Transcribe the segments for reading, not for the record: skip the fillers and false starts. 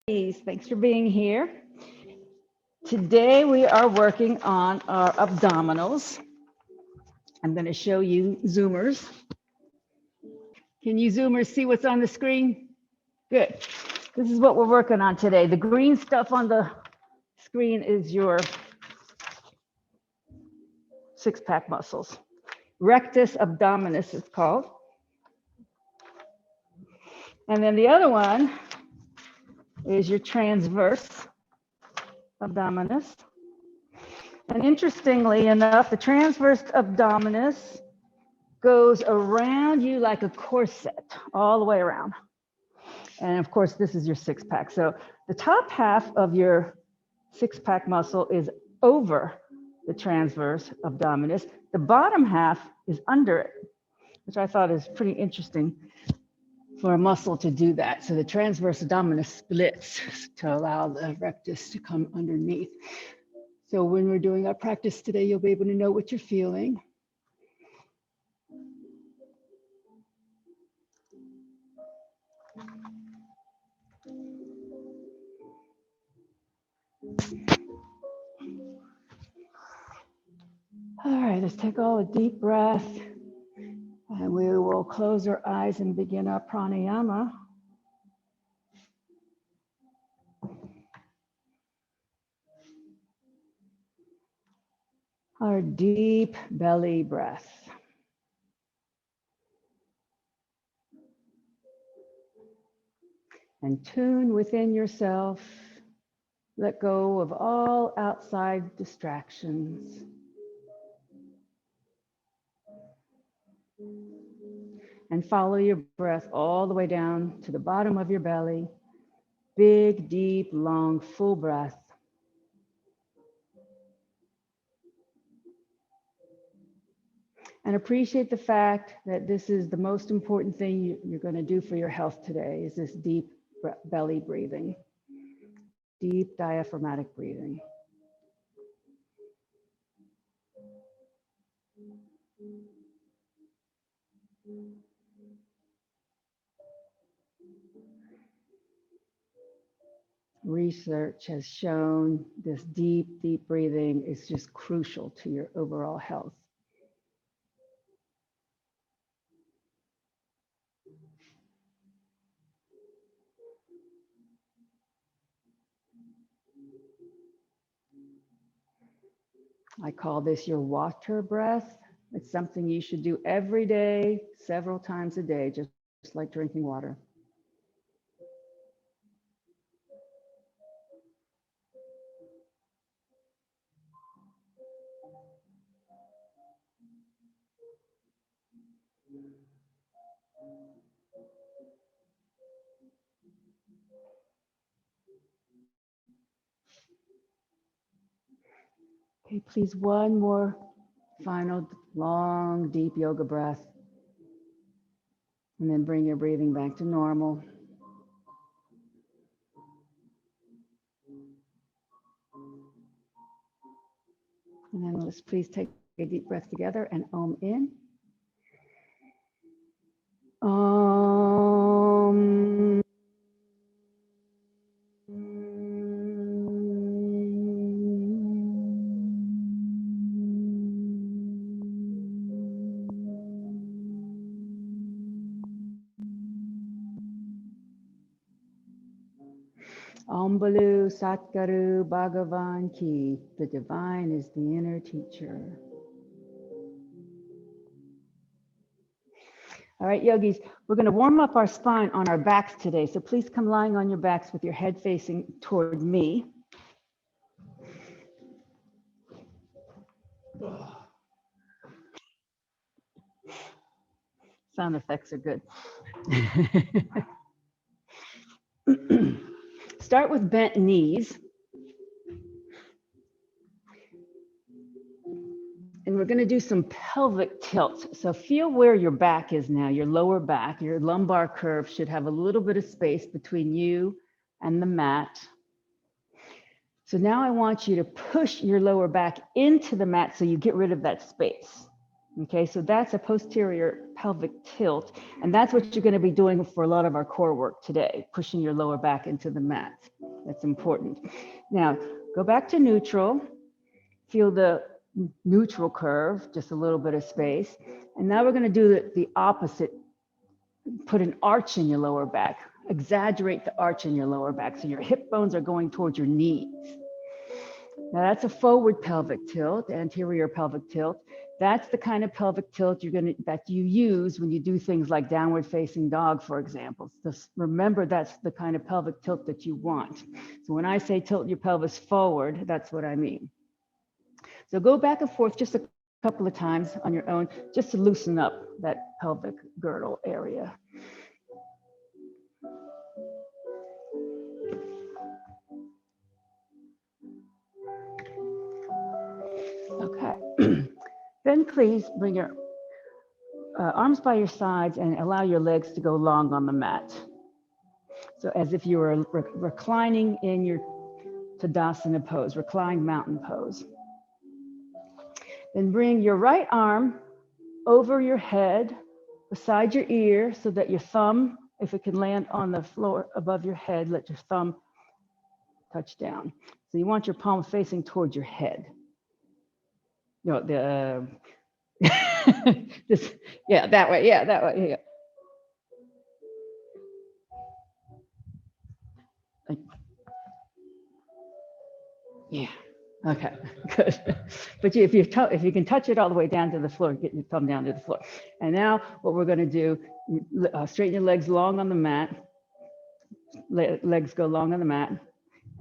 Thanks for being here. Today we are working on our abdominals. I'm going to show you Zoomers. Can you Zoomers see what's on the screen? Good. This is what we're working on today. The green stuff on the screen is your six-pack muscles. Rectus abdominis is called. And then the other one is your transverse abdominis. And interestingly enough, the transverse abdominis goes around you like a corset, all the way around. And of course, this is your six-pack. So the top half of your six-pack muscle is over the transverse abdominis. The bottom half is under it, which I thought is pretty interesting for a muscle to do that. So the transverse abdominis splits to allow the rectus to come underneath. So when we're doing our practice today, you'll be able to know what you're feeling. All right, let's take all a deep breath, and we will close our eyes and begin our pranayama. Our deep belly breath. And tune within yourself. Let go of all outside distractions. And follow your breath all the way down to the bottom of your belly. Big, deep, long, full breath. And appreciate the fact that this is the most important thing you're going to do for your health today, is this deep belly breathing, deep diaphragmatic breathing. Research has shown this deep, deep breathing is just crucial to your overall health. I call this your water breath. It's something you should do every day, several times a day, just like drinking water. Okay, please, one more final long, deep yoga breath. And then bring your breathing back to normal. And then let's please take a deep breath together and Om in. Om. Om Balu Satguru Bhagavan Ki. The divine is the inner teacher. All right, yogis, we're going to warm up our spine on our backs today. So please come lying on your backs with your head facing toward me. Sound effects are good. Start with bent knees. And we're going to do some pelvic tilt. So feel where your back is now, your lower back. Your lumbar curve should have a little bit of space between you and the mat. So now I want you to push your lower back into the mat so you get rid of that space. Okay, so that's a posterior pelvic tilt. And that's what you're going to be doing for a lot of our core work today, pushing your lower back into the mat. That's important. Now, go back to neutral. Feel the neutral curve, just a little bit of space. And now we're going to do the opposite. Put an arch in your lower back. Exaggerate the arch in your lower back. So your hip bones are going towards your knees. Now that's a forward pelvic tilt, anterior pelvic tilt. That's the kind of pelvic tilt that you use when you do things like downward facing dog, for example. Just remember that's the kind of pelvic tilt that you want. So when I say tilt your pelvis forward, that's what I mean. So go back and forth just a couple of times on your own, just to loosen up that pelvic girdle area. Okay. Then please bring your arms by your sides and allow your legs to go long on the mat. So as if you were reclining in your Tadasana pose, reclined mountain pose. Then bring your right arm over your head, beside your ear, so that your thumb, if it can land on the floor above your head, let your thumb touch down. So you want your palm facing towards your head. You know, yeah, that way, yeah. Yeah. Okay. Good. But if you can touch it all the way down to the floor, get your thumb down to the floor. And now what we're going to do, straighten your legs long on the mat. Legs go long on the mat,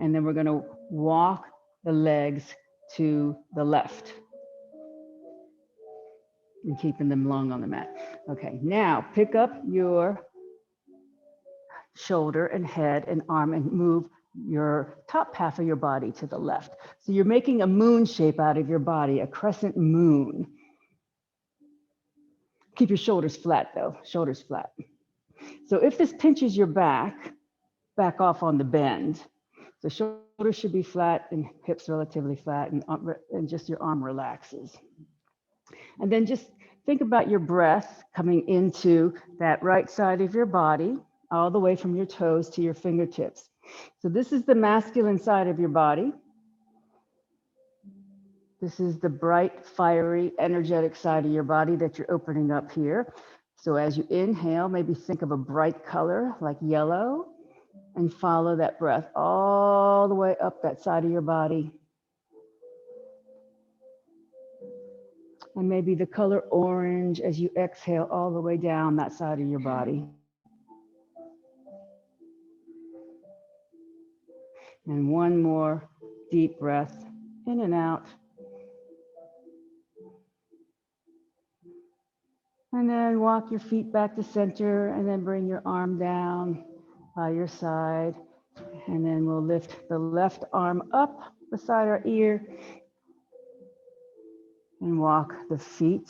and then we're going to walk the legs to the left. And keeping them long on the mat. Okay. Now pick up your shoulder and head and arm and move your top half of your body to the left. So you're making a moon shape out of your body, a crescent moon. Keep your shoulders flat though, shoulders flat. So if this pinches your back, back off on the bend. The shoulders should be flat and hips relatively flat, and just your arm relaxes. And then just think about your breath coming into that right side of your body, all the way from your toes to your fingertips. So this is the masculine side of your body. This is the bright, fiery, energetic side of your body that you're opening up here. So as you inhale, maybe think of a bright color like yellow, and follow that breath all the way up that side of your body. And maybe the color orange as you exhale all the way down that side of your body. And one more deep breath in and out. And then walk your feet back to center, and then bring your arm down by your side. And then we'll lift the left arm up beside our ear and walk the feet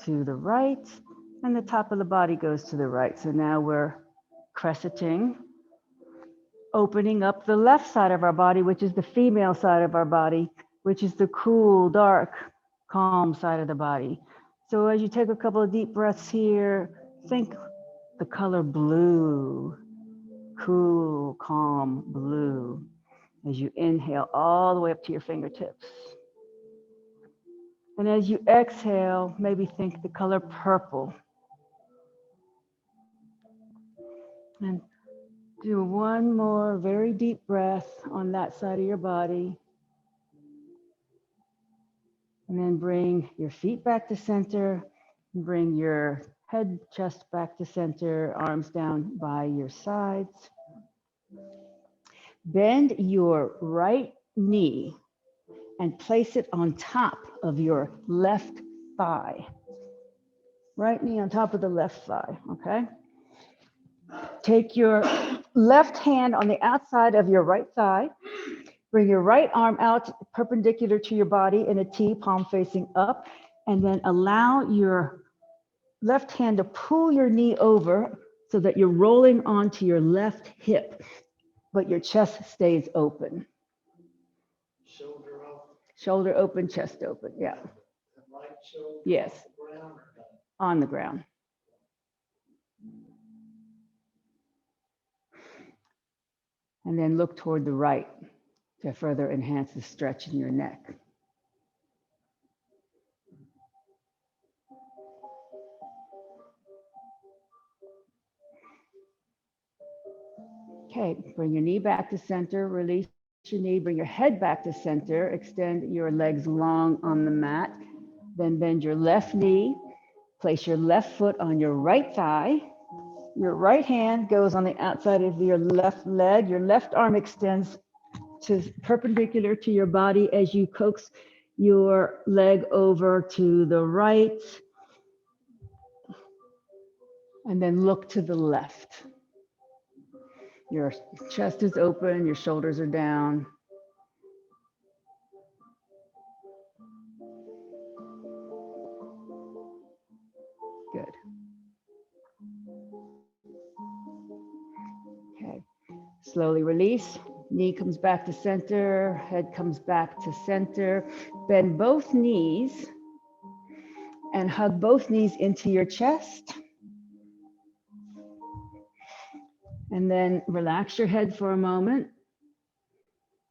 to the right, and the top of the body goes to the right. So now we're crescenting, opening up the left side of our body, which is the female side of our body, which is the cool, dark, calm side of the body. So as you take a couple of deep breaths here, think the color blue, cool, calm blue, as you inhale all the way up to your fingertips. And as you exhale, maybe think the color purple. And do one more very deep breath on that side of your body. And then bring your feet back to center. And bring your head, chest back to center, arms down by your sides. Bend your right knee and place it on top of your left thigh. Right knee on top of the left thigh, okay? Take your left hand on the outside of your right thigh. Bring your right arm out perpendicular to your body in a T, palm facing up, and then allow your left hand to pull your knee over so that you're rolling onto your left hip, but your chest stays open. Shoulder open. Shoulder open, chest open, yeah. Right shoulder. Yes. On the ground. On the ground. And then look toward the right to further enhance the stretch in your neck. Okay, bring your knee back to center, release your knee, bring your head back to center, extend your legs long on the mat, then bend your left knee, place your left foot on your right thigh, your right hand goes on the outside of your left leg, your left arm extends to perpendicular to your body as you coax your leg over to the right, and then look to the left. Your chest is open, your shoulders are down. Good. Okay, slowly release. Knee comes back to center, head comes back to center. Bend both knees and hug both knees into your chest. And then relax your head for a moment.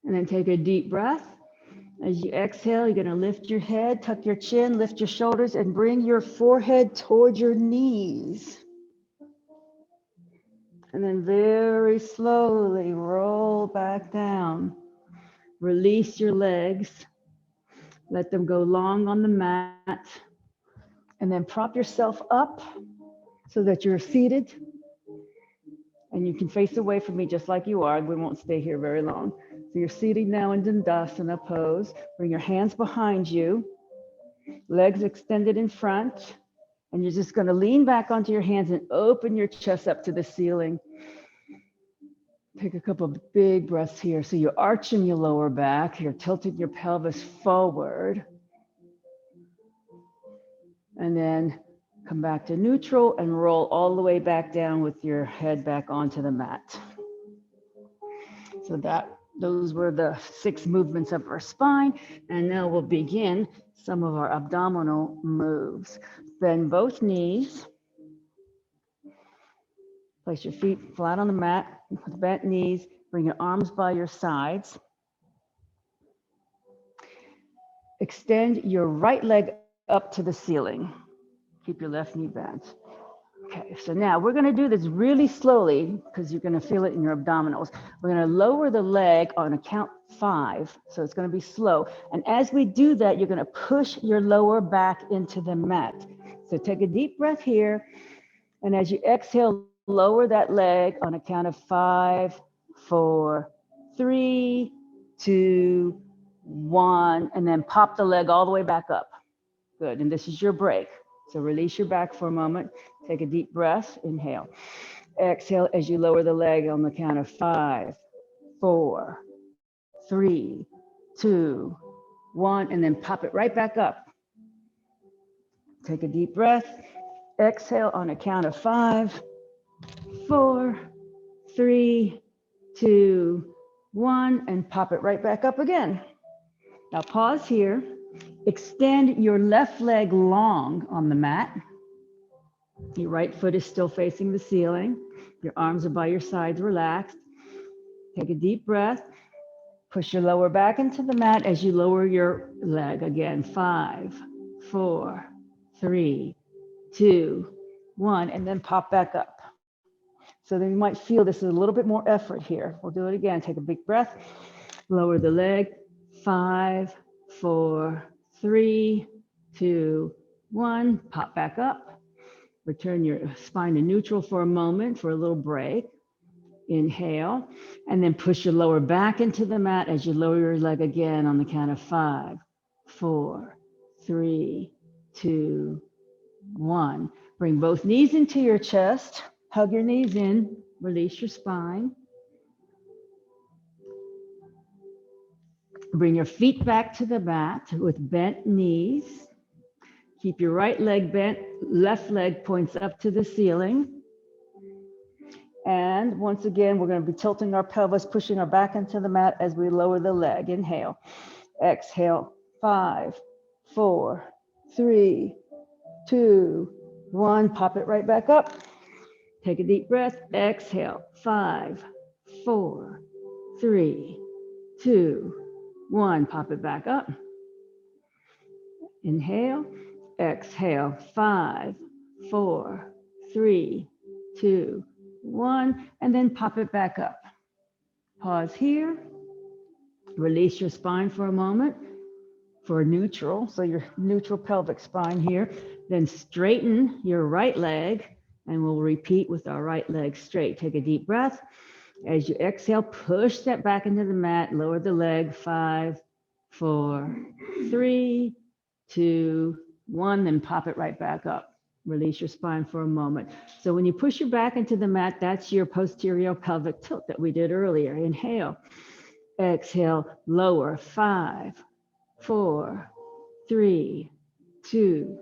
And then take a deep breath. As you exhale, you're going to lift your head, tuck your chin, lift your shoulders, and bring your forehead towards your knees. And then very slowly roll back down. Release your legs. Let them go long on the mat. And then prop yourself up so that you're seated. And you can face away from me just like you are. We won't stay here very long. So you're seated now in Dandasana pose. Bring your hands behind you, legs extended in front. And you're just going to lean back onto your hands and open your chest up to the ceiling. Take a couple of big breaths here. So you're arching your lower back. You're tilting your pelvis forward. And then come back to neutral and roll all the way back down with your head back onto the mat. So those were the 6 movements of our spine. And now we'll begin some of our abdominal moves. Bend both knees. Place your feet flat on the mat with bent knees. Bring your arms by your sides. Extend your right leg up to the ceiling. Keep your left knee bent. Okay, so now we're going to do this really slowly because you're going to feel it in your abdominals. We're going to lower the leg on a count 5, so it's going to be slow. And as we do that, you're going to push your lower back into the mat. So take a deep breath here. And as you exhale, lower that leg on a count of 5, 4, 3, 2, 1, and then pop the leg all the way back up. Good, and this is your break. So release your back for a moment. Take a deep breath, inhale. Exhale as you lower the leg on the count of 5, 4, 3, 2, 1, and then pop it right back up. Take a deep breath. Exhale on a count of 5, 4, 3, 2, 1, and pop it right back up again. Now pause here. Extend your left leg long on the mat. Your right foot is still facing the ceiling. Your arms are by your sides, relaxed. Take a deep breath. Push your lower back into the mat as you lower your leg again. 5, 4, 3, 2, 1, and then pop back up. So then you might feel this is a little bit more effort here. We'll do it again. Take a big breath. Lower the leg. 5, 4, 3, 2, 1. Pop back up. Return your spine to neutral for a moment for a little break. Inhale, and then push your lower back into the mat as you lower your leg again on the count of 5, 4, 3, 2, 1. Bring both knees into your chest. Hug your knees in. Release your spine. Bring your feet back to the mat with bent knees. Keep your right leg bent, left leg points up to the ceiling. And once again, we're going to be tilting our pelvis, pushing our back into the mat as we lower the leg. Inhale. Exhale. 5, 4, 3, 2, 1. Pop it right back up. Take a deep breath. Exhale. 5, 4, 3, 2, 1. Pop it back up. Inhale, exhale. 5, 4, 3, 2, 1. And then pop it back up. Pause here. Release your spine for a moment for neutral. So your neutral pelvic spine here. Then straighten your right leg, and we'll repeat with our right leg straight. Take a deep breath. As you exhale, push that back into the mat, lower the leg. 5, 4, 3, 2, 1, then pop it right back up. Release your spine for a moment. So when you push your back into the mat, that's your posterior pelvic tilt that we did earlier. Inhale, exhale, lower. 5, 4, 3, 2,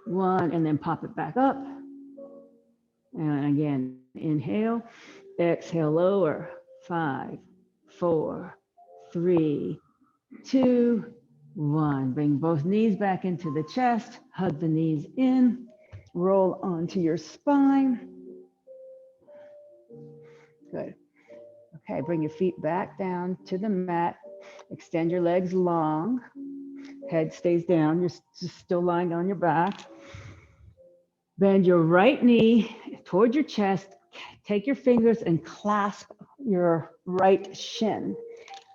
1, and then pop it back up. And again, inhale, exhale, lower. 5, 4, 3, 2, 1. Bring both knees back into the chest. Hug the knees in. Roll onto your spine. Good. Okay, bring your feet back down to the mat. Extend your legs long. Head stays down. You're just still lying on your back. Bend your right knee toward your chest. Take your fingers and clasp your right shin.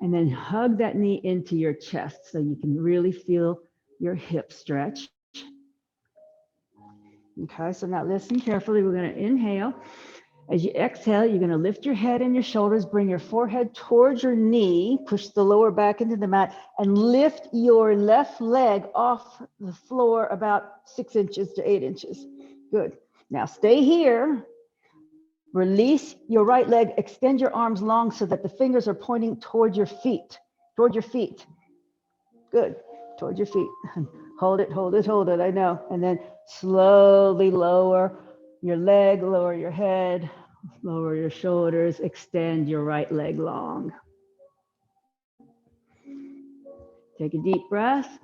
And then hug that knee into your chest so you can really feel your hip stretch. Okay, so now listen carefully. We're going to inhale. As you exhale, you're going to lift your head and your shoulders, bring your forehead towards your knee, push the lower back into the mat, and lift your left leg off the floor about 6 inches to 8 inches. Good. Now stay here. Release your right leg, extend your arms long so that the fingers are pointing toward your feet, Good, toward your feet. Hold it, hold it, hold it, I know. And then slowly lower your leg, lower your head, lower your shoulders, extend your right leg long. Take a deep breath.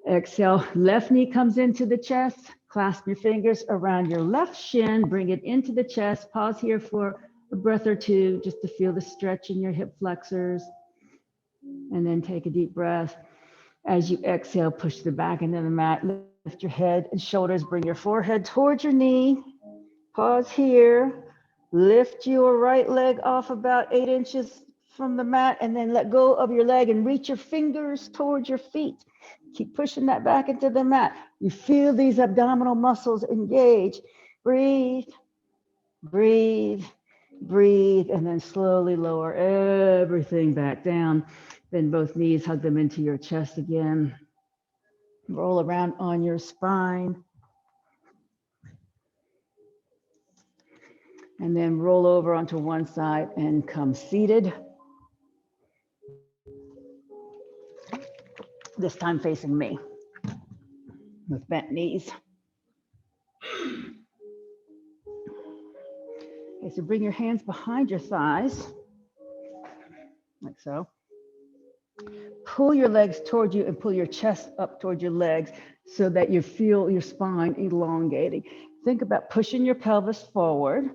Exhale, left knee comes into the chest. Clasp your fingers around your left shin, bring it into the chest. Pause here for a breath or two just to feel the stretch in your hip flexors. And then take a deep breath. As you exhale, push the back into the mat. Lift your head and shoulders. Bring your forehead towards your knee. Pause here. Lift your right leg off about 8 inches from the mat, and then let go of your leg and reach your fingers towards your feet. Keep pushing that back into the mat. You feel these abdominal muscles engage. Breathe, breathe, breathe, and then slowly lower everything back down. Then both knees, hug them into your chest again. Roll around on your spine. And then roll over onto one side and come seated. This time facing me with bent knees. Okay, so bring your hands behind your thighs, like so. Pull your legs toward you and pull your chest up toward your legs so that you feel your spine elongating. Think about pushing your pelvis forward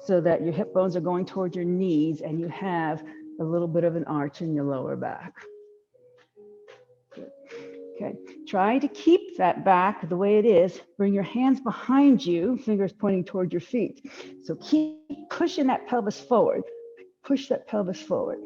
so that your hip bones are going toward your knees and you have a little bit of an arch in your lower back. Good. Okay, try to keep that back the way it is. Bring your hands behind you, fingers pointing toward your feet. So keep pushing that pelvis forward. Push that pelvis forward.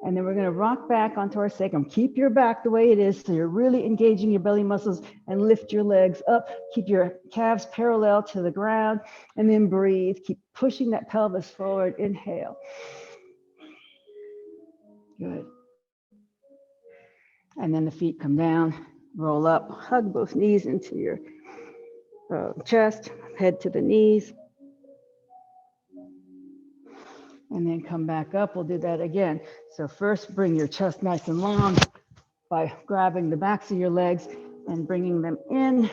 And then we're going to rock back onto our sacrum. Keep your back the way it is so you're really engaging your belly muscles, and lift your legs up. Keep your calves parallel to the ground, and then breathe. Keep pushing that pelvis forward. Inhale. Good. And then the feet come down, roll up, hug both knees into your chest, head to the knees. And then come back up. We'll do that again. So first, bring your chest nice and long by grabbing the backs of your legs and bringing them in.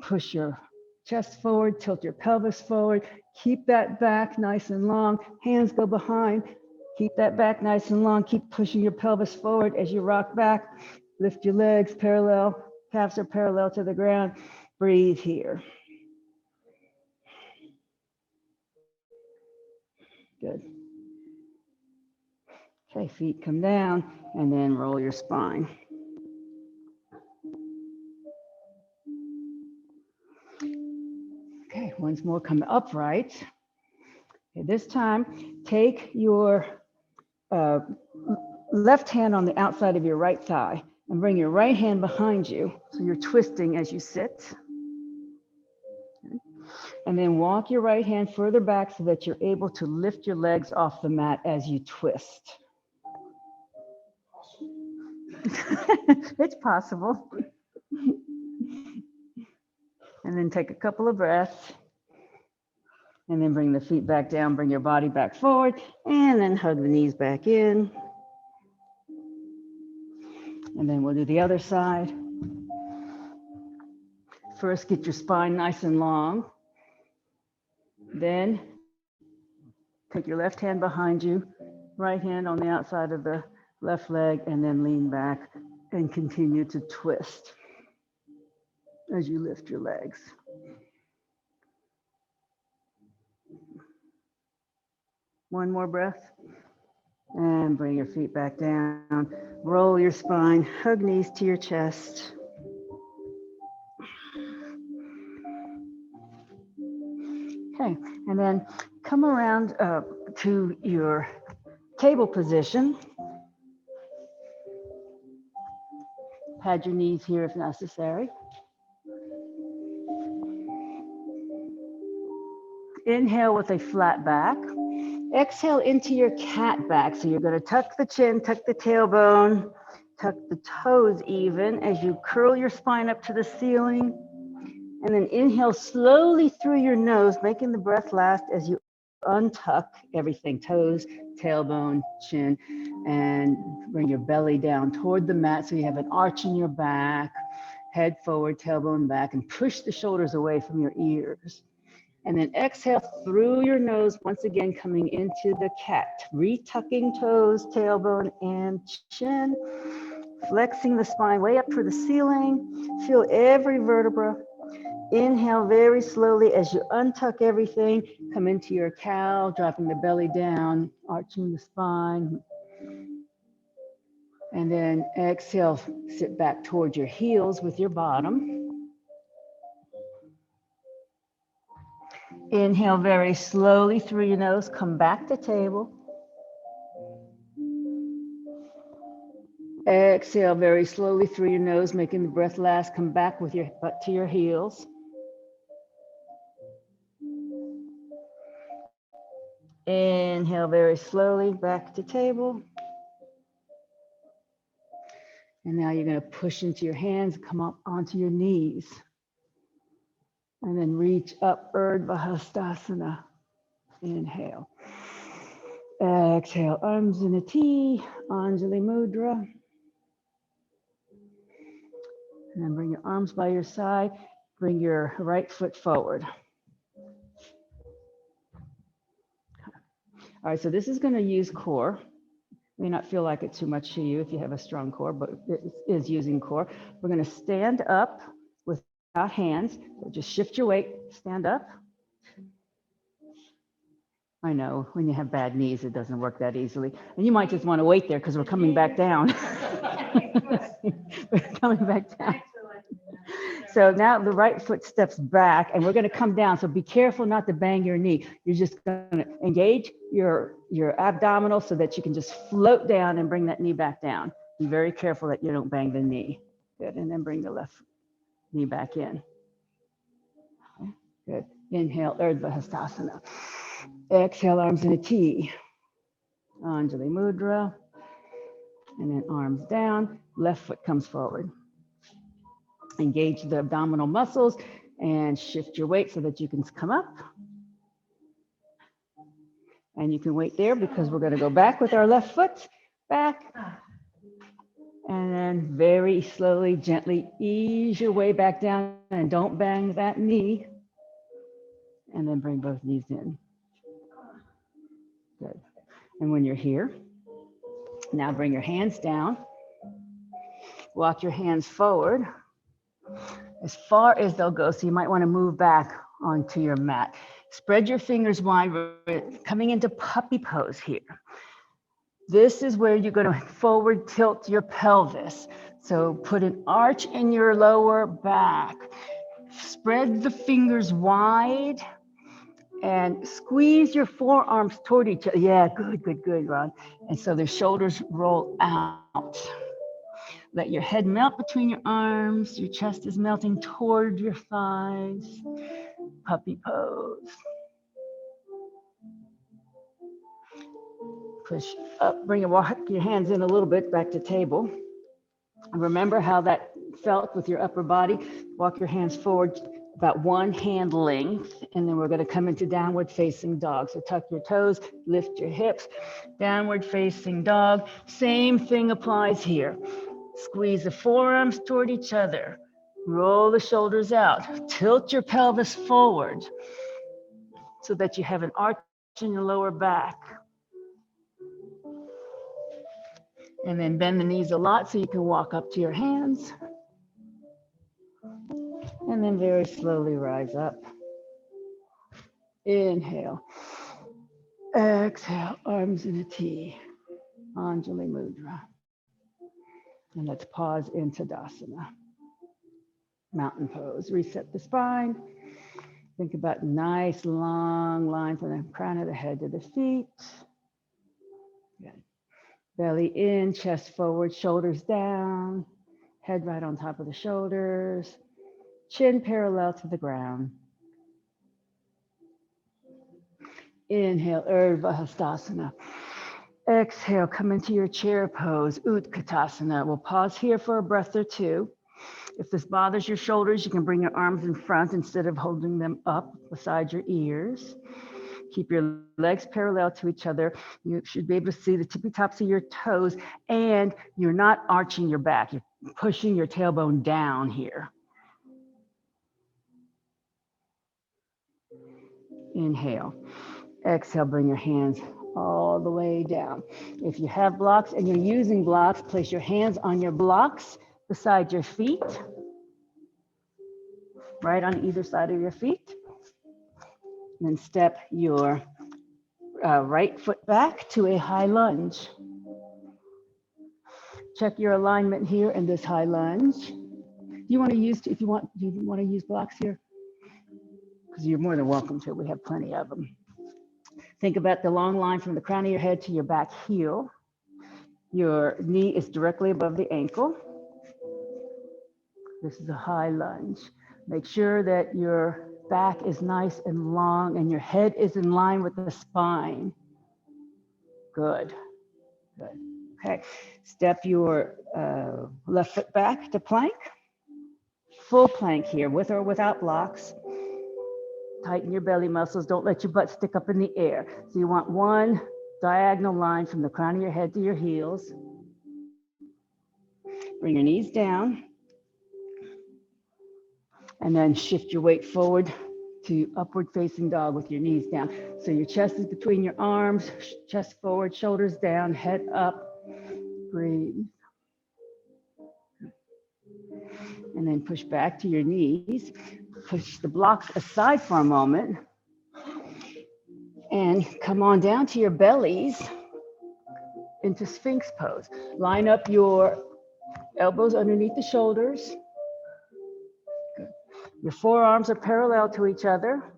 Push your chest forward, tilt your pelvis forward. Keep that back nice and long. Hands go behind. Keep that back nice and long. Keep pushing your pelvis forward as you rock back. Lift your legs parallel. Calves are parallel to the ground. Breathe here. Good. Okay, feet come down and then roll your spine. Okay, once more, come upright. Okay, this time, take your left hand on the outside of your right thigh and bring your right hand behind you. So you're twisting as you sit. And then walk your right hand further back so that you're able to lift your legs off the mat as you twist. It's possible. And then take a couple of breaths. And then bring the feet back down, bring your body back forward, and then hug the knees back in. And then we'll do the other side. First, get your spine nice and long. Then take your left hand behind you, right hand on the outside of the left leg, and then lean back and continue to twist as you lift your legs. One more breath. And bring your feet back down. Roll your spine, hug knees to your chest. Okay, and then come around to your table position. Pad your knees here if necessary. Inhale with a flat back. Exhale into your cat back. So you're going to tuck the chin, tuck the tailbone, tuck the toes even as you curl your spine up to the ceiling. And then inhale slowly through your nose, making the breath last as you untuck everything, toes, tailbone, chin, and bring your belly down toward the mat so you have an arch in your back, head forward, tailbone back, and push the shoulders away from your ears. And then exhale through your nose, once again coming into the cat, retucking toes, tailbone, and chin, flexing the spine way up for the ceiling. Feel every vertebra. Inhale very slowly as you untuck everything, come into your cow, dropping the belly down, arching the spine. And then exhale, sit back towards your heels with your bottom. Inhale very slowly through your nose, come back to table. Exhale very slowly through your nose, making the breath last, come back with your butt to your heels. Inhale very slowly back to table. And now you're going to push into your hands, come up onto your knees. And then reach up, Urdhva Hastasana. Inhale. Exhale, arms in a T, Anjali Mudra. And then bring your arms by your side. Bring your right foot forward. All right, so this is going to use core. May not feel like it too much to you if you have a strong core, but it is using core. We're going to stand up without hands. So just shift your weight, stand up. I know when you have bad knees, it doesn't work that easily. And you might just want to wait there because we're coming back down. We're coming back down. So now the right foot steps back and we're going to come down. So be careful not to bang your knee. You're just going to engage your abdominal so that you can just float down and bring that knee back down. Be very careful that you don't bang the knee. Good. And then bring the left knee back in. Okay. Good. Inhale, Urdhva Hastasana. Exhale, arms in a T. Anjali Mudra. And then arms down. Left foot comes forward. Engage the abdominal muscles and shift your weight so that you can come up. And you can wait there because we're going to go back with our left foot, back. And then very slowly, gently ease your way back down and don't bang that knee. And then bring both knees in. Good. And when you're here, now bring your hands down. Walk your hands forward as far as they'll go. So you might want to move back onto your mat. Spread your fingers wide, coming into puppy pose here. This is where you're going to forward tilt your pelvis. So put an arch in your lower back. Spread the fingers wide and squeeze your forearms toward each other. Yeah, good, Ron. And so the shoulders roll out. Let your head melt between your arms. Your chest is melting toward your thighs. Puppy pose. Push up, walk your hands in a little bit back to table. Remember how that felt with your upper body. Walk your hands forward about 1 hand length, and then we're going to come into downward facing dog. So tuck your toes, lift your hips, downward facing dog. Same thing applies here. Squeeze the forearms toward each other. Roll the shoulders out. Tilt your pelvis forward so that you have an arch in your lower back. And then bend the knees a lot so you can walk up to your hands. And then very slowly rise up. Inhale. Exhale, arms in a T. Anjali Mudra. And let's pause in Tadasana. Mountain pose. Reset the spine. Think about nice long line from the crown of the head to the feet. Good. Belly in, chest forward, shoulders down. Head right on top of the shoulders. Chin parallel to the ground. Inhale, Urdhva Hastasana. Exhale, come into your chair pose, Utkatasana. We'll pause here for a breath or two. If this bothers your shoulders, you can bring your arms in front instead of holding them up beside your ears. Keep your legs parallel to each other. You should be able to see the tippy tops of your toes, and you're not arching your back. You're pushing your tailbone down here. Inhale. Exhale, bring your hands all the way down. If you have blocks and you're using blocks, place your hands on your blocks beside your feet, right on either side of your feet. And then step your right foot back to a high lunge. Check your alignment here in this high lunge. Do you want to use blocks here? Because you're more than welcome to. We have plenty of them. Think about the long line from the crown of your head to your back heel. Your knee is directly above the ankle. This is a high lunge. Make sure that your back is nice and long and your head is in line with the spine. Good. Okay. Step your left foot back to plank. Full plank here, with or without blocks. Tighten your belly muscles. Don't let your butt stick up in the air. So you want one diagonal line from the crown of your head to your heels. Bring your knees down. And then shift your weight forward to upward facing dog with your knees down. So your chest is between your arms, chest forward, shoulders down, head up. Breathe. And then push back to your knees. Push the blocks aside for a moment. And come on down to your bellies into Sphinx pose. Line up your elbows underneath the shoulders. Good. Your forearms are parallel to each other.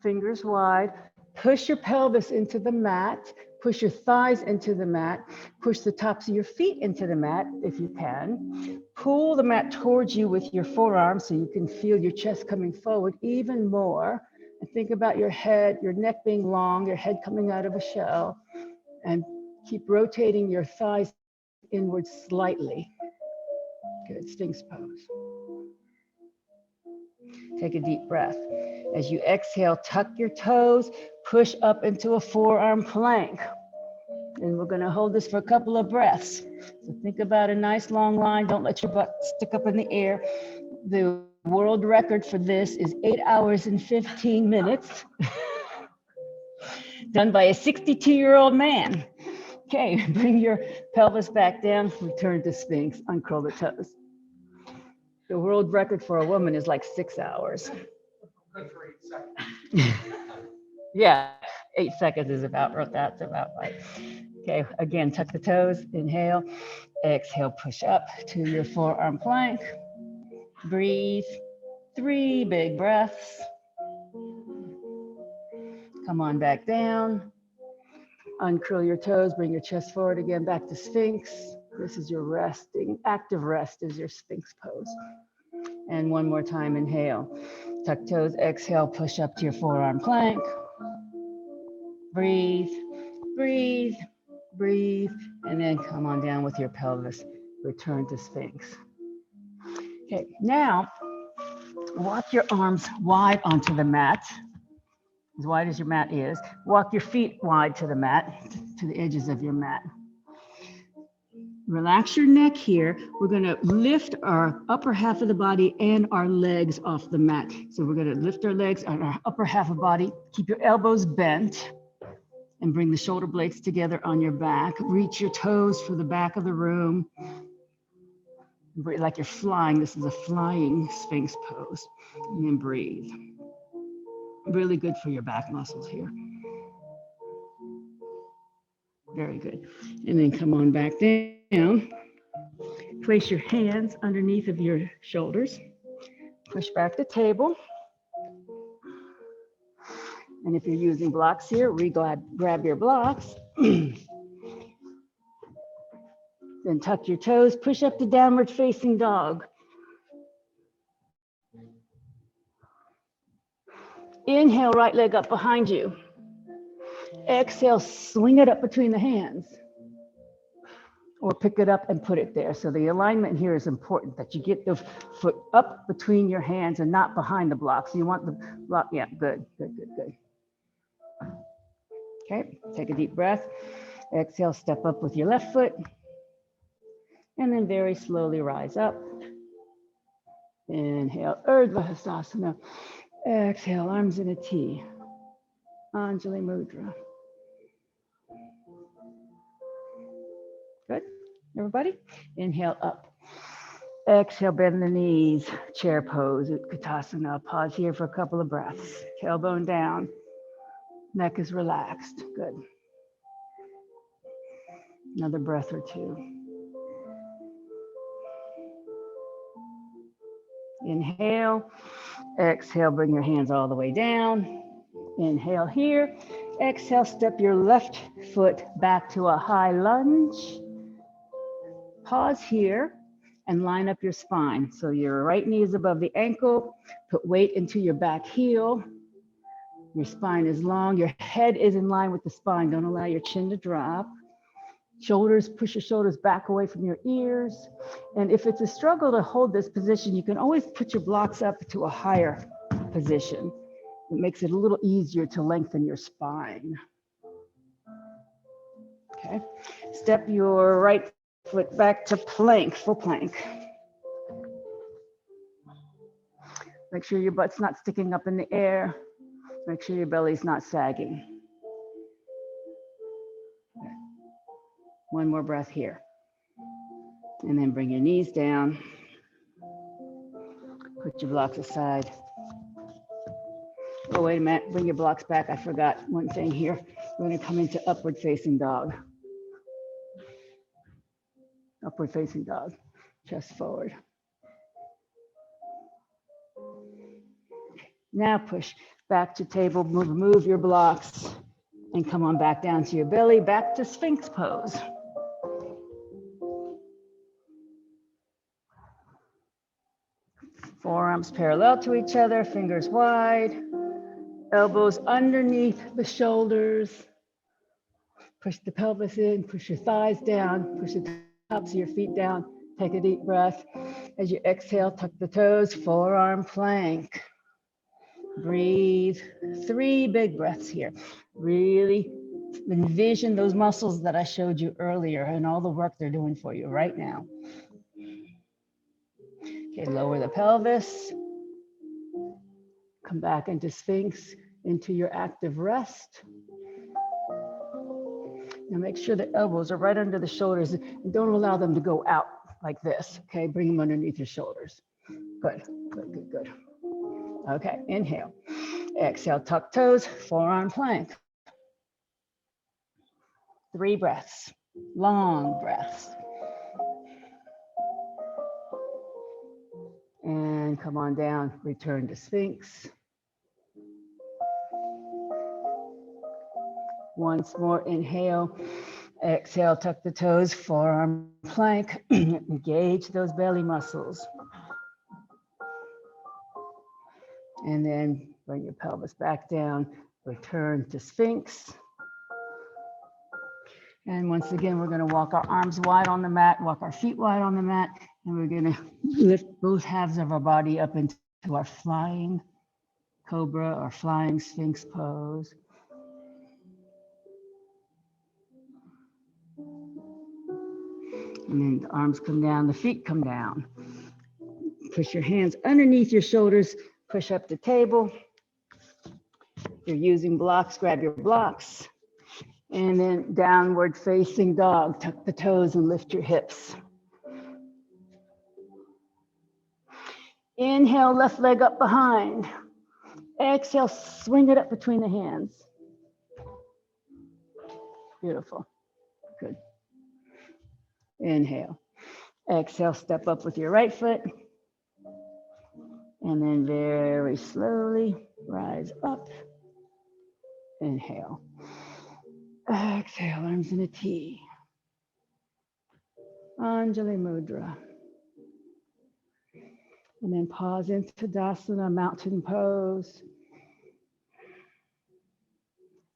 Fingers wide. Push your pelvis into the mat. Push your thighs into the mat. Push the tops of your feet into the mat if you can. Pull the mat towards you with your forearms so you can feel your chest coming forward even more. And think about your head, your neck being long, your head coming out of a shell. And keep rotating your thighs inward slightly. Good, Sphinx pose. Take a deep breath. As you exhale, tuck your toes, push up into a forearm plank. And we're gonna hold this for a couple of breaths. So think about a nice long line. Don't let your butt stick up in the air. The world record for this is 8 hours and 15 minutes. Done by a 62-year-old man. Okay, bring your pelvis back down, return to Sphinx, uncurl the toes. The world record for a woman is like 6 hours. Good for 8 seconds. Yeah, 8 seconds is about right. That's about right. Okay, again, tuck the toes, inhale, exhale, push up to your forearm plank. Breathe, 3 big breaths. Come on back down. Uncurl your toes, bring your chest forward again, back to Sphinx. This is your resting, active rest is your Sphinx pose. And one more time, inhale. Tuck toes, exhale, push up to your forearm plank. Breathe, breathe, breathe, and then come on down with your pelvis. Return to Sphinx. Okay, now walk your arms wide onto the mat, as wide as your mat is. Walk your feet wide to the mat, to the edges of your mat. Relax your neck here. We're going to lift our upper half of the body and our legs off the mat. So we're going to lift our legs on our upper half of the body. Keep your elbows bent and bring the shoulder blades together on your back. Reach your toes for the back of the room. Like you're flying. This is a flying Sphinx pose. And then breathe. Really good for your back muscles here. Very good. And then come on back down. Place your hands underneath of your shoulders. Push back the table. And if you're using blocks here, grab your blocks. Then tuck your toes, push up to downward facing dog. Inhale, right leg up behind you. Exhale, swing it up between the hands. Or pick it up and put it there. So the alignment here is important, that you get the foot up between your hands and not behind the block. So you want the block, yeah, good, good, good, good. Okay, take a deep breath. Exhale, step up with your left foot. And then very slowly rise up. Inhale, Urdhva Hastasana. Exhale, arms in a T. Anjali Mudra. Good, everybody? Inhale up. Exhale, bend the knees, chair pose, Utkatasana. Pause here for a couple of breaths. Tailbone down, neck is relaxed. Good. Another breath or two. Inhale, exhale, bring your hands all the way down. Inhale here. Exhale, step your left foot back to a high lunge. Pause here and line up your spine. So your right knee is above the ankle. Put weight into your back heel. Your spine is long. Your head is in line with the spine. Don't allow your chin to drop. Shoulders, push your shoulders back away from your ears. And if it's a struggle to hold this position, you can always put your blocks up to a higher position. It makes it a little easier to lengthen your spine. Okay, step your right foot back to plank, full plank. Make sure your butt's not sticking up in the air. Make sure your belly's not sagging. One more breath here. And then bring your knees down. Put your blocks aside. Oh, wait a minute, bring your blocks back. I forgot one thing here. We're gonna come into upward facing dog. Upward facing dog, chest forward. Now push back to table, move your blocks and come on back down to your belly, back to Sphinx pose. Forearms parallel to each other, fingers wide, elbows underneath the shoulders. Push the pelvis in, push your thighs down, push the tops of your feet down. Take a deep breath. As you exhale, tuck the toes, forearm plank. Breathe, 3 big breaths here. Really envision those muscles that I showed you earlier and all the work they're doing for you right now. Okay, lower the pelvis. Come back into Sphinx, into your active rest. Now make sure the elbows are right under the shoulders and don't allow them to go out like this, okay? Bring them underneath your shoulders. Good, good, good, good. Okay, inhale. Exhale, tuck toes, forearm plank. 3 breaths, long breaths. And come on down, return to Sphinx. Once more, inhale, exhale, tuck the toes, forearm plank, engage those belly muscles. And then bring your pelvis back down, return to Sphinx. And once again, we're gonna walk our arms wide on the mat, walk our feet wide on the mat, and we're gonna lift both halves of our body up into our flying cobra or flying Sphinx pose. And then the arms come down, the feet come down. Push your hands underneath your shoulders, push up the table. If you're using blocks, grab your blocks. And then downward facing dog, tuck the toes and lift your hips. Inhale, left leg up behind. Exhale, swing it up between the hands. Beautiful, good. Inhale. Exhale, step up with your right foot. And then very slowly rise up. Inhale. Exhale, arms in a T. Anjali Mudra. And then pause into Tadasana, mountain pose.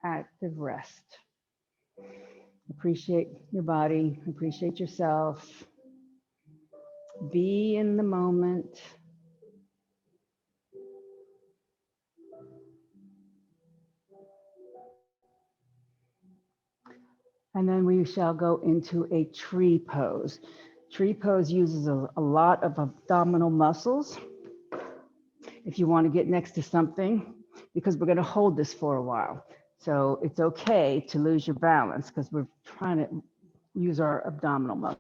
Active rest. Appreciate your body, appreciate yourself. Be in the moment. And then we shall go into a tree pose. Tree pose uses a lot of abdominal muscles. If you want to get next to something, because we're going to hold this for a while. So it's okay to lose your balance because we're trying to use our abdominal muscles.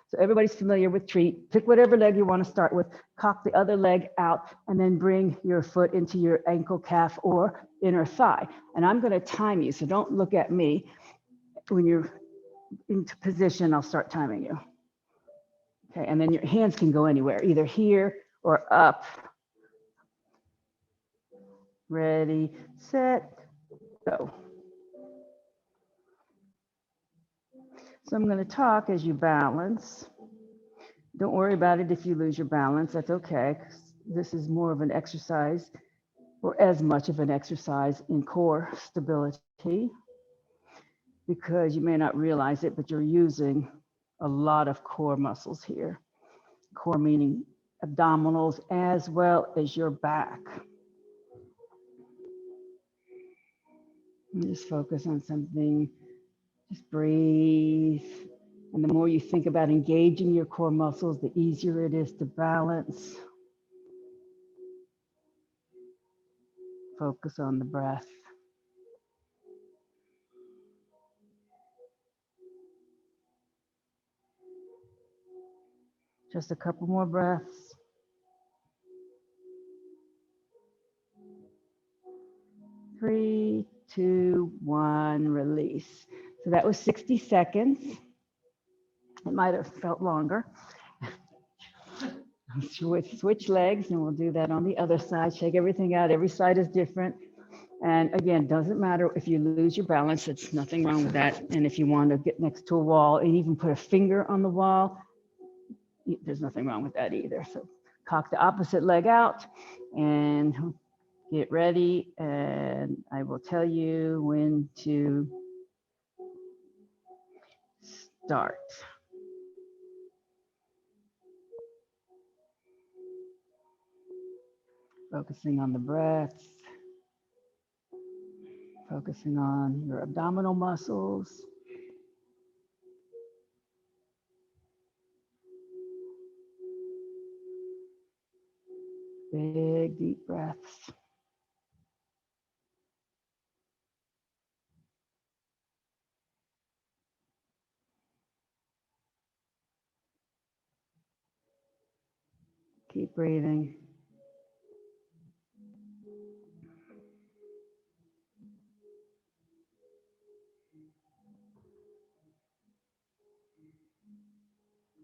So everybody's familiar with tree. Pick whatever leg you want to start with, cock the other leg out, and then bring your foot into your ankle, calf, or inner thigh. And I'm going to time you, so don't look at me. When you're into position, I'll start timing you. Okay, and then your hands can go anywhere, either here or up. Ready, set, go. So I'm going to talk as you balance. Don't worry about it if you lose your balance, that's okay. This is more of an exercise, or as much of an exercise in core stability, because you may not realize it, but you're using a lot of core muscles here. Core meaning abdominals as well as your back. And just focus on something, just breathe. And the more you think about engaging your core muscles, the easier it is to balance. Focus on the breath. Just a couple more breaths. Three, two, one, release. So that was 60 seconds. It might have felt longer. Switch legs, and we'll do that on the other side. Shake everything out. Every side is different. And again, doesn't matter if you lose your balance, it's nothing wrong with that. And if you want to get next to a wall and even put a finger on the wall, there's nothing wrong with that either. So cock the opposite leg out and get ready. And I will tell you when to start. Focusing on the breath. Focusing on your abdominal muscles. Big, deep breaths. Keep breathing.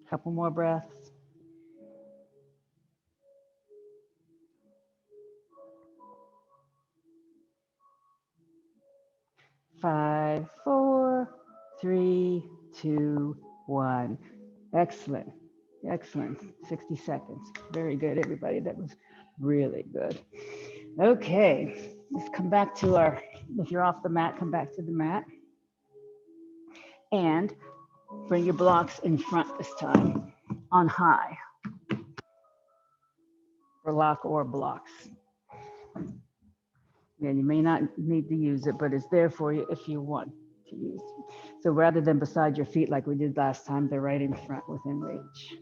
Couple more breaths. 5, 4, 3, 2, 1. Excellent. Excellent. 60 seconds. Very good, everybody. That was really good. Okay, let's come back to our, if you're off the mat, come back to the mat. And bring your blocks in front this time, on high. For lock or blocks. And you may not need to use it, but it's there for you if you want to use it. So rather than beside your feet like we did last time, they're right in front within reach.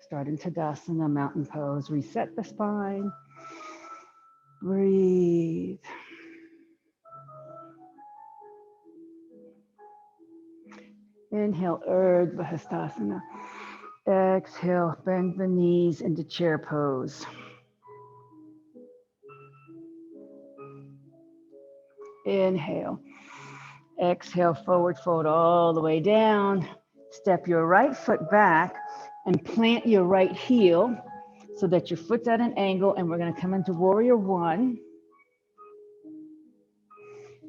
Start in Tadasana, mountain pose. Reset the spine. Breathe. Inhale, Urdhva Hastasana. Exhale, bend the knees into chair pose. Inhale. Exhale, forward fold all the way down. Step your right foot back and plant your right heel so that your foot's at an angle, and we're going to come into Warrior One.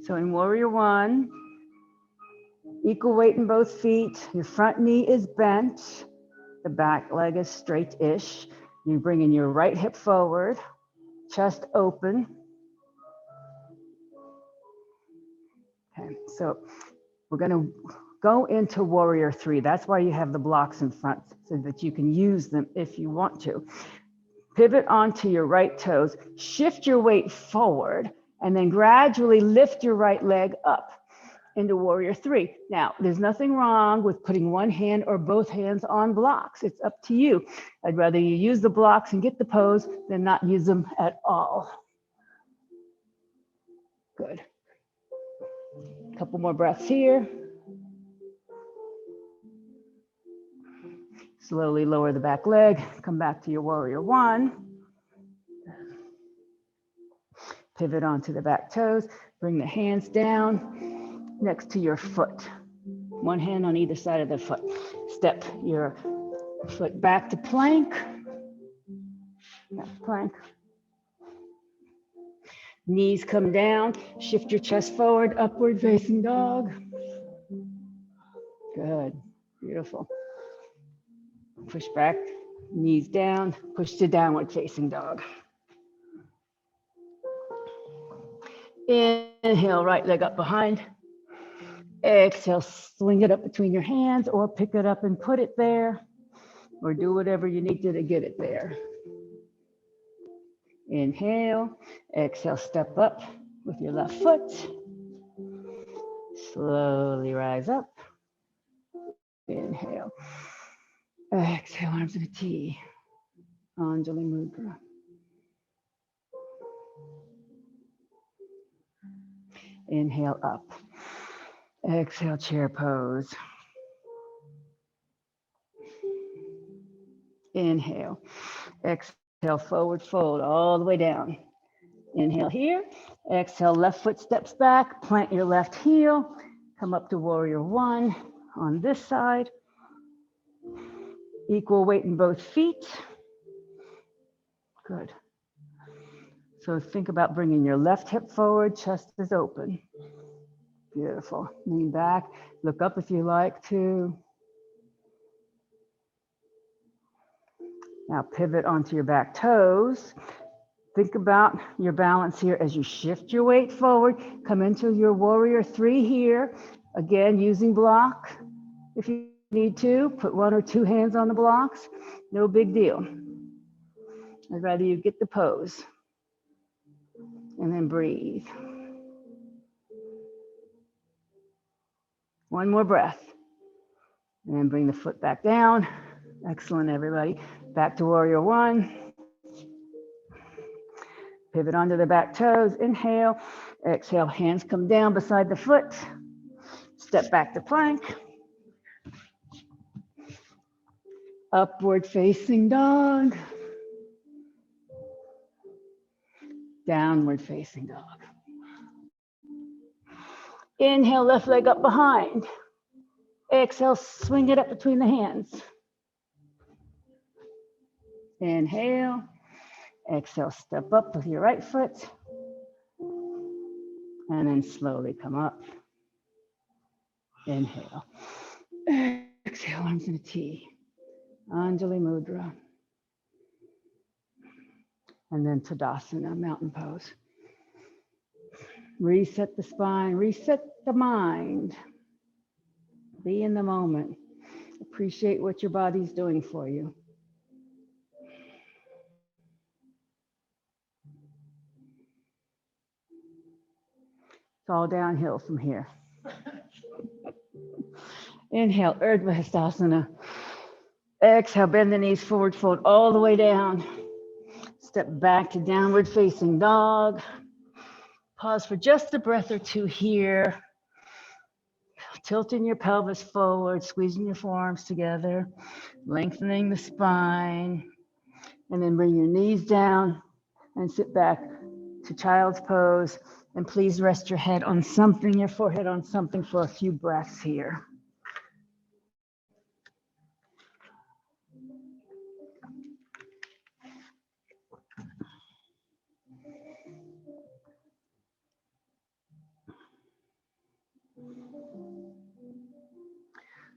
So in Warrior One, equal weight in both feet. Your front knee is bent. The back leg is straight-ish. You bring in your right hip forward, chest open. Okay, so we're going to go into Warrior Three. That's why you have the blocks in front, so that you can use them if you want to. Pivot onto your right toes, shift your weight forward, and then gradually lift your right leg up into Warrior Three. Now, there's nothing wrong with putting one hand or both hands on blocks. It's up to you. I'd rather you use the blocks and get the pose than not use them at all. Good. A couple more breaths here. Slowly lower the back leg. Come back to your Warrior One. Pivot onto the back toes. Bring the hands down next to your foot. One hand on either side of the foot. Step your foot back to plank. Plank. Knees come down. Shift your chest forward, upward facing dog. Good. Beautiful. Push back, knees down, push to downward facing dog. Inhale, right leg up behind. Exhale, swing it up between your hands or pick it up and put it there, or do whatever you need to get it there. Inhale, exhale, step up with your left foot. Slowly rise up. Inhale. Exhale, arms in a T. Anjali Mudra. Inhale up. Exhale, chair pose. Inhale. Exhale, forward fold all the way down. Inhale here. Exhale, left foot steps back. Plant your left heel. Come up to Warrior One on this side. Equal weight in both feet. Good. So think about bringing your left hip forward, chest is open. Beautiful. Lean back, look up if you like to. Now pivot onto your back toes. Think about your balance here as you shift your weight forward. Come into your Warrior Three here. Again, using block. If you need to, put one or two hands on the blocks. No big deal. I'd rather you get the pose. And then breathe. One more breath. And then bring the foot back down. Excellent, everybody. Back to Warrior One. Pivot onto the back toes. Inhale. Exhale, hands come down beside the foot. Step back to plank. Upward facing dog. Downward facing dog. Inhale, left leg up behind. Exhale, swing it up between the hands. Inhale. Exhale, step up with your right foot. And then slowly come up. Inhale. Exhale, arms in a T. Anjali Mudra. And then Tadasana, mountain pose. Reset the spine, reset the mind. Be in the moment. Appreciate what your body's doing for you. It's all downhill from here. Inhale, Urdhva Hastasana. Exhale, bend the knees forward, fold all the way down. Step back to downward facing dog. Pause for just a breath or two here. Tilting your pelvis forward, squeezing your forearms together, lengthening the spine, and then bring your knees down and sit back to child's pose. And please rest your head on something, your forehead on something for a few breaths here.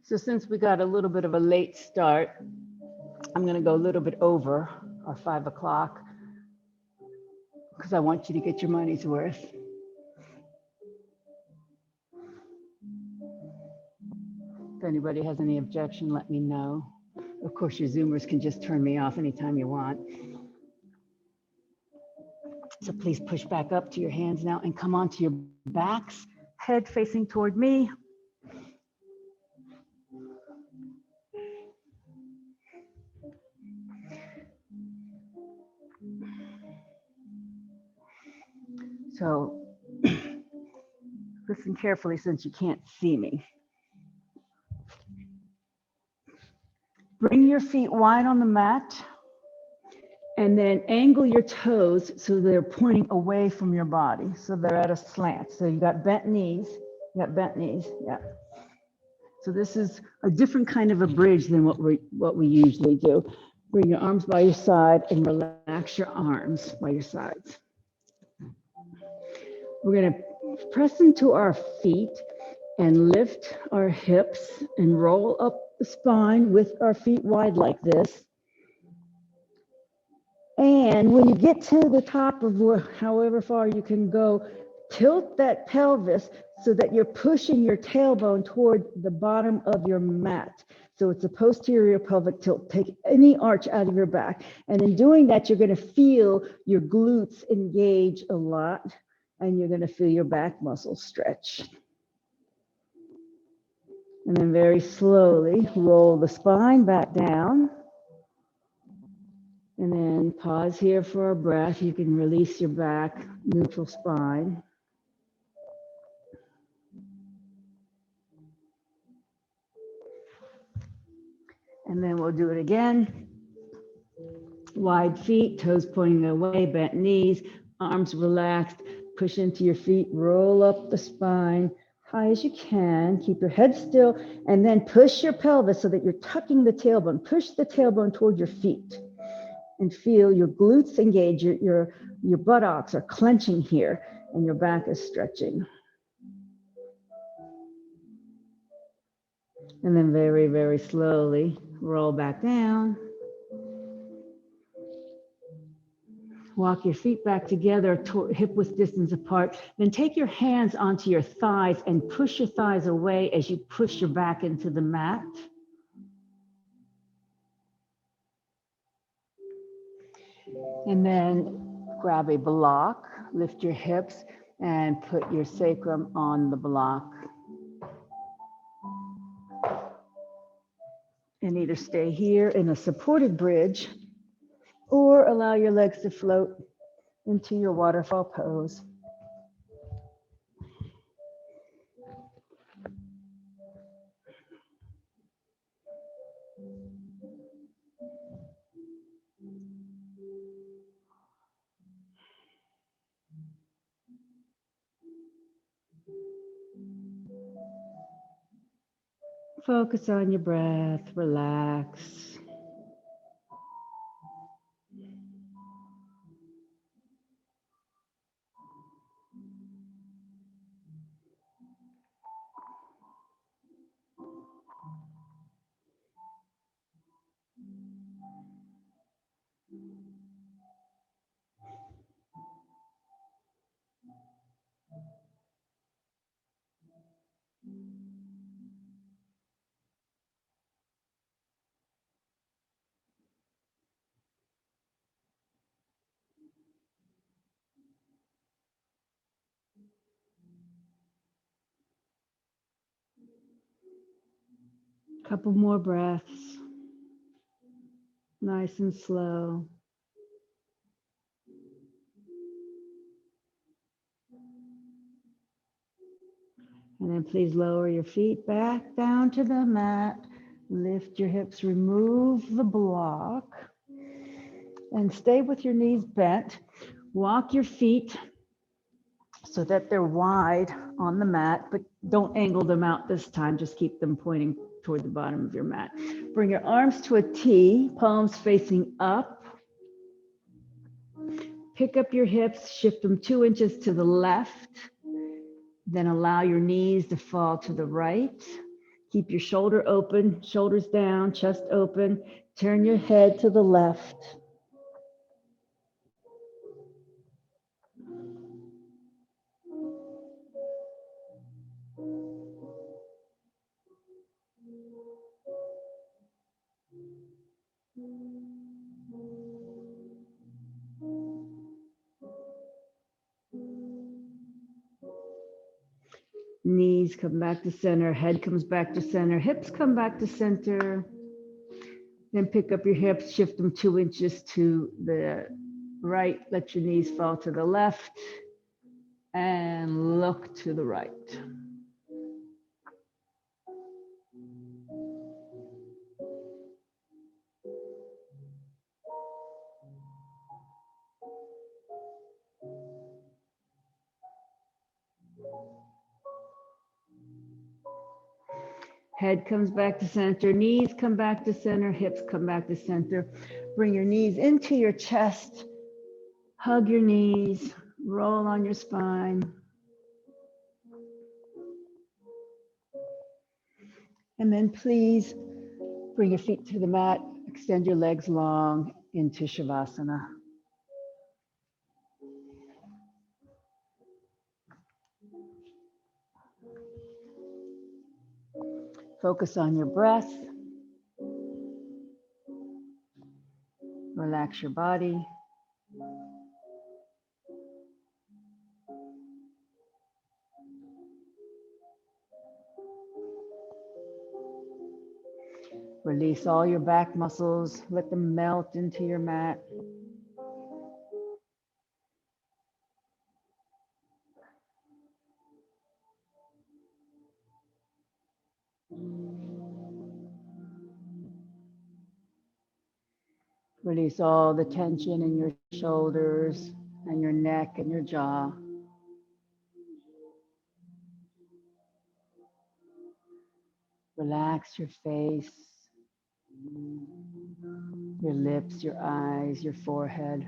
So since we got a little bit of a late start, I'm going to go a little bit over our 5 o'clock because I want you to get your money's worth. If anybody has any objection, let me know. Of course, your Zoomers can just turn me off anytime you want. So please push back up to your hands now and come onto your backs, head facing toward me. So listen carefully since you can't see me. Bring your feet wide on the mat and then angle your toes so they're pointing away from your body. So they're at a slant. So you got bent knees, yeah. So this is a different kind of a bridge than what we usually do. Bring your arms by your side and relax your arms by your sides. We're going to press into our feet and lift our hips and roll up the spine with our feet wide like this. And when you get to the top of however far you can go, tilt that pelvis so that you're pushing your tailbone toward the bottom of your mat. So it's a posterior pelvic tilt. Take any arch out of your back. And in doing that, you're going to feel your glutes engage a lot, and you're going to feel your back muscles stretch. And then very slowly roll the spine back down. And then pause here for a breath. You can release your back, neutral spine. And then we'll do it again. Wide feet, toes pointing away, bent knees, arms relaxed. Push into your feet, roll up the spine high as you can. Keep your head still, and then push your pelvis so that you're tucking the tailbone. Push the tailbone toward your feet and feel your glutes engage. Your buttocks are clenching here, and your back is stretching. And then very, very slowly roll back down. Walk your feet back together, hip width distance apart. Then take your hands onto your thighs and push your thighs away as you push your back into the mat. And then grab a block, lift your hips, and put your sacrum on the block. And either stay here in a supported bridge or allow your legs to float into your waterfall pose. Focus on your breath, relax. Couple more breaths, nice and slow. And then please lower your feet back down to the mat. Lift your hips, remove the block, and stay with your knees bent. Walk your feet so that they're wide on the mat, but don't angle them out this time. Just keep them pointing toward the bottom of your mat. Bring your arms to a T, palms facing up. Pick up your hips, shift them 2 inches to the left. Then allow your knees to fall to the right. Keep your shoulder open, shoulders down, chest open. Turn your head to the left. Knees come back to center, head comes back to center, hips come back to center. Then pick up your hips, shift them 2 inches to the right. Let your knees fall to the left and look to the right. Head comes back to center, knees come back to center, hips come back to center. Bring your knees into your chest, hug your knees, roll on your spine. And then please bring your feet to the mat, extend your legs long into Shavasana. Focus on your breath. Relax your body. Release all your back muscles. Let them melt into your mat. Release all the tension in your shoulders and your neck and your jaw. Relax your face, your lips, your eyes, your forehead.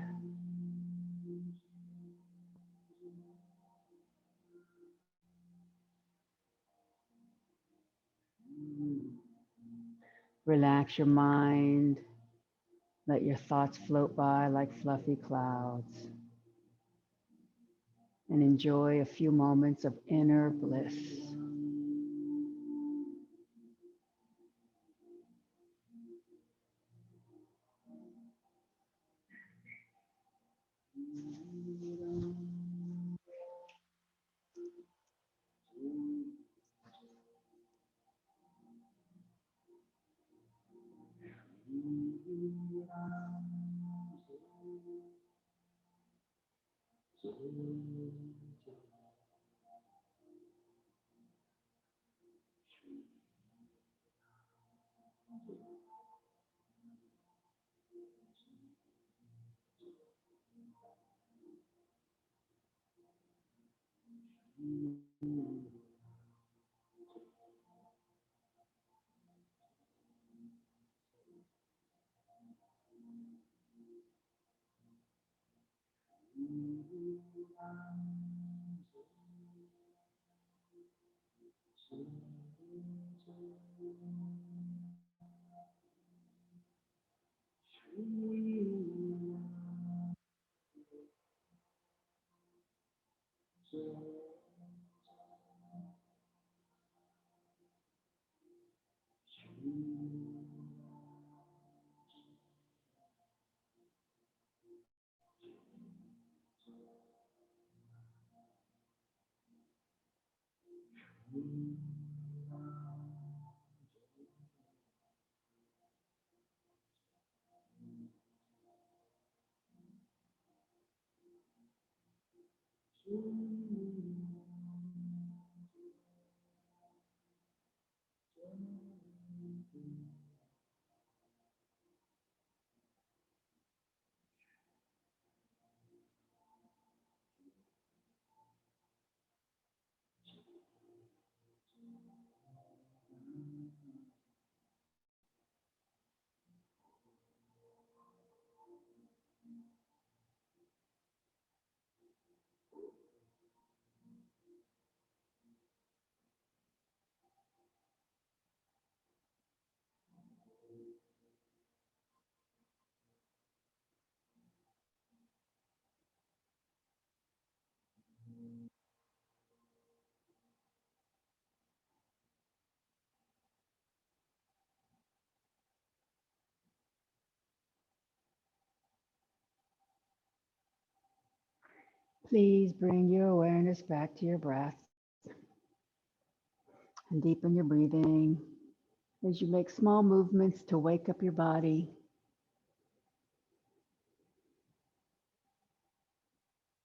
Relax your mind. Let your thoughts float by like fluffy clouds. And enjoy a few moments of inner bliss. Please bring your awareness back to your breath and deepen your breathing as you make small movements to wake up your body.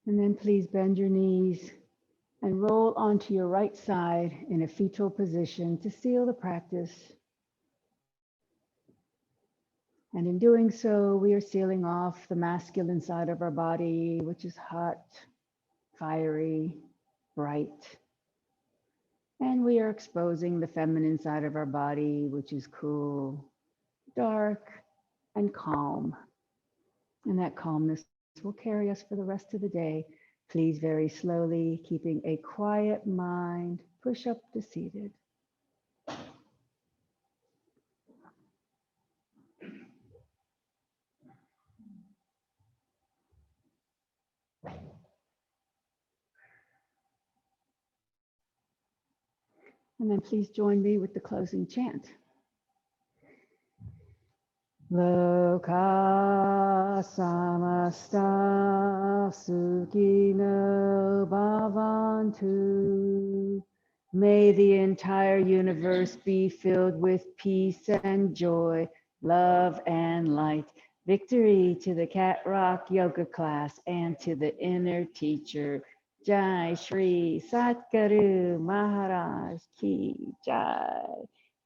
And then please bend your knees and roll onto your right side in a fetal position to seal the practice. And in doing so, we are sealing off the masculine side of our body, which is hot, fiery, bright. And we are exposing the feminine side of our body, which is cool, dark, and calm. And that calmness will carry us for the rest of the day. Please, very slowly, keeping a quiet mind, push up to seated. And then please join me with the closing chant. Loka samasta sukhino bhavantu. May the entire universe be filled with peace and joy, love and light. Victory to the Cat Rock Yoga class and to the inner teacher. Jai Shri Satguru Maharaj Ki Jai.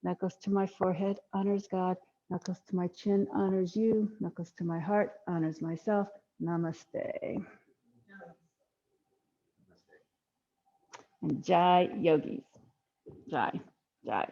Knuckles to my forehead honors God. Knuckles to my chin honors you. Knuckles to my heart honors myself. Namaste. And Jai Yogis. Jai. Jai.